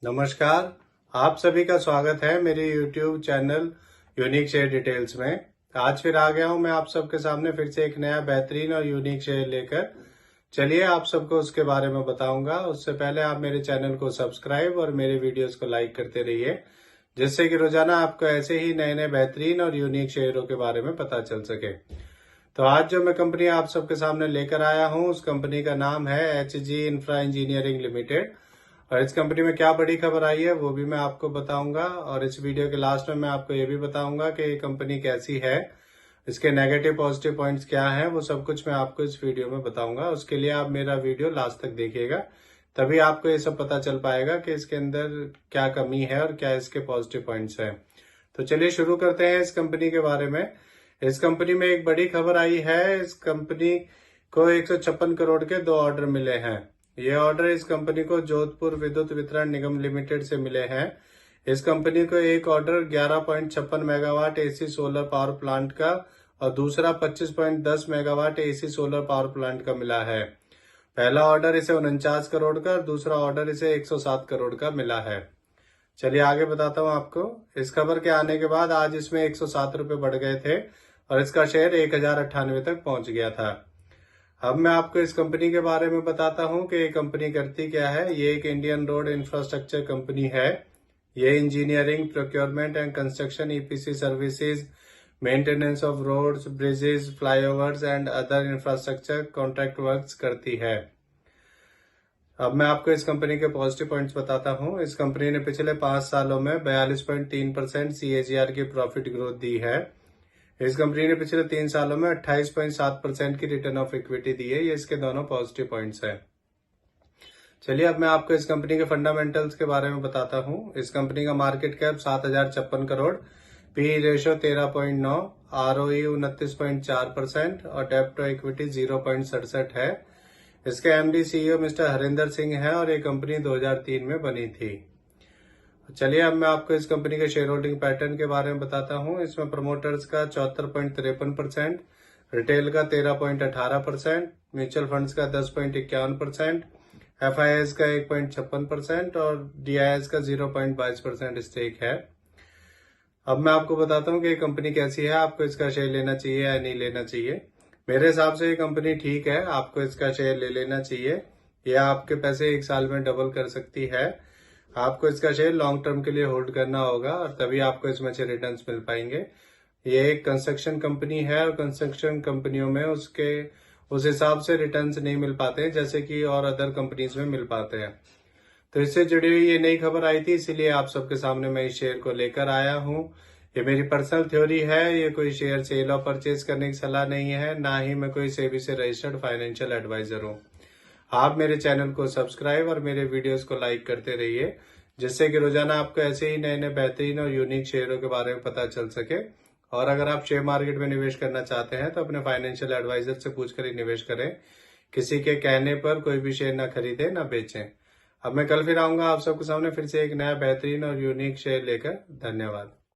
नमस्कार। आप सभी का स्वागत है मेरे YouTube channel unique share details में। आज फिर आ गया हूं मैं आप सबके सामने फिर से एक नया बेहतरीन और यूनिक शेयर लेकर। चलिए आप सबको उसके बारे में बताऊंगा। उससे पहले आप मेरे चैनल को सब्सक्राइब और मेरे वीडियोस को लाइक करते रहिए, जिससे कि रोजाना आपको ऐसे ही नए नए बेहतरीन और यूनिक शेयरों के बारे में पता चल सके। तो आज जो मैं कंपनी आप सबके सामने लेकर आया हूं, उस कंपनी का नाम है HG इंफ्रा इंजीनियरिंग लिमिटेड। और इस कंपनी में क्या बड़ी खबर आई है वो भी मैं आपको बताऊंगा। और इस वीडियो के लास्ट में मैं आपको ये भी बताऊंगा कि ये कंपनी कैसी है, इसके नेगेटिव पॉजिटिव पॉइंट्स क्या हैं, वो सब कुछ मैं आपको इस वीडियो में बताऊंगा। उसके लिए आप मेरा वीडियो लास्ट तक देखिएगा, तभी आपको ये सब पता चल पाएगा कि इसके अंदर क्या कमी है और क्या इसके पॉजिटिव पॉइंट्स हैं। तो चलिए शुरू करते हैं इस कंपनी के बारे में। इस कंपनी में एक बड़ी खबर आई है। इस कंपनी को 156 करोड़ के 2 ऑर्डर मिले हैं। ये ऑर्डर इस कंपनी को जोधपुर विद्युत वितरण निगम लिमिटेड से मिले हैं। इस कंपनी को एक order 11.56 megawatt AC solar power plant का और दूसरा 25.10 megawatt AC solar power plant का मिला है। पहला ऑर्डर इसे 49 करोड़ का और दूसरा ऑर्डर इसे 107 करोड़ का मिला है। चलिए आगे बताता हूँ आपको। इस खबर के आने के बाद आज इसमें 107 रुपए बढ़ गए थे और इसका शेयर 1098 तक पहुंच गया था। अब मैं आपको इस कंपनी के बारे में बताता हूं कि ये कंपनी करती क्या है। ये एक इंडियन रोड इंफ्रास्ट्रक्चर कंपनी है। ये engineering, procurement and construction, EPC services, maintenance of roads, bridges, flyovers and other infrastructure contract works करती है। अब मैं आपको इस कंपनी के पॉजिटिव पॉइंट्स बताता हूं। इस कंपनी ने पिछले 5 सालों में 42.3% CAGR की प्रॉफिट ग्रोथ दी है। इस कंपनी ने पिछले 3 सालों में 28.7% की रिटर्न ऑफ इक्विटी दी है। ये इसके दोनों पॉजिटिव पॉइंट्स हैं। चलिए अब मैं आपको इस कंपनी के फंडामेंटल्स के बारे में बताता हूं। इस कंपनी का market cap 7,056 crore, PE ratio 13.9, ROE 29.4% और डेब्ट टू इक्विटी 0.67 है। इसके MD CEO mister Harinder Singh है और ये कंपनी 2003 में बनी थी। चलिए अब मैं आपको इस कंपनी के शेयर होल्डिंग पैटर्न के बारे में बताता हूं। इसमें प्रमोटर्स का 74.53%, रिटेल का 13.18%, म्यूचुअल फंड्स का 10.51%, FIIs का 1.56% और DIIs का 0.22% स्टेक है। अब मैं आपको बताता हूं कि ये कंपनी कैसी है, आपको इसका शेयर लेना चाहिए या नहीं लेना चाहिए। मेरे हिसाब से ये कंपनी ठीक है, आपको इसका शेयर ले लेना चाहिए। यह आपके पैसे 1 साल में डबल कर सकती है। आपको इसका शेयर लॉन्ग टर्म के लिए होल्ड करना होगा और तभी आपको इसमें अच्छे रिटर्न्स मिल पाएंगे। ये एक कंस्ट्रक्शन कंपनी है और कंस्ट्रक्शन कंपनियों में उस हिसाब से रिटर्न्स नहीं मिल पाते हैं जैसे कि और अदर कंपनीज में मिल पाते हैं। तो इससे जुड़ी हुई ये नई खबर आई थी, इसीलिए आप सबके सामने मैं इस शेयर को लेकर आया हूँ। ये मेरी पर्सनल थ्योरी है, ये कोई शेयर सेल और परचेज करने की सलाह नहीं है, ना ही मैं कोई सेबी से रजिस्टर्ड फाइनेंशियल एडवाइजर हूँ। आप मेरे चैनल को सब्सक्राइब और मेरे वीडियोस को लाइक करते रहिए, जिससे कि रोजाना आपको ऐसे ही नए नए बेहतरीन और यूनिक शेयरों के बारे में पता चल सके। और अगर आप शेयर मार्केट में निवेश करना चाहते हैं तो अपने फाइनेंशियल एडवाइजर से पूछकर ही निवेश करें। किसी के कहने पर कोई भी शेयर ना खरीदें ना बेचें। अब मैं कल फिर आऊंगा आप सबके सामने फिर से एक नया बेहतरीन और यूनिक शेयर लेकर। धन्यवाद।